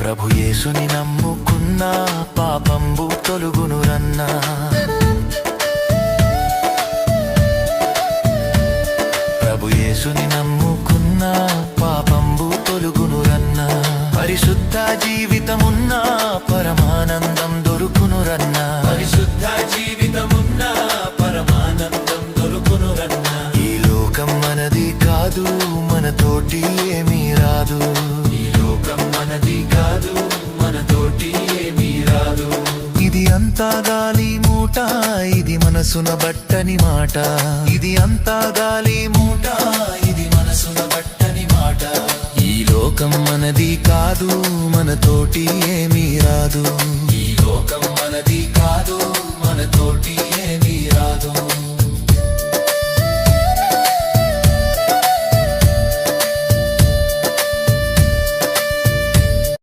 ప్రభు యేసుని నమ్ముకున్నా పాపంబు తొలుగునురన్నా. ప్రభు యేసుని నమ్ముకున్నా పాపంబు తొలుగునురన్నా. పరిశుద్ధ జీవితమున్నా పరమానందం దొరుకునురన్నా. పరిశుద్ధ జీవితమున్నా పరమానందం దొరుకునురన్నా. ఈ లోకం మనది కాదు, మనతోటి ఏమీ రాదు. ఈ లోకం మనది కాదు, మనతోటి ఏమీ రాదు. ఇది అంతా గాలి మూట, ఇది మనసున బట్టని మాట. ఇది అంతా గాలి మూట, ఇది మనసున బట్టని మాట. ఈ లోకం మనది కాదు, మనతోటి ఏమీ రాదు. ఈ లోకం మనది కాదు.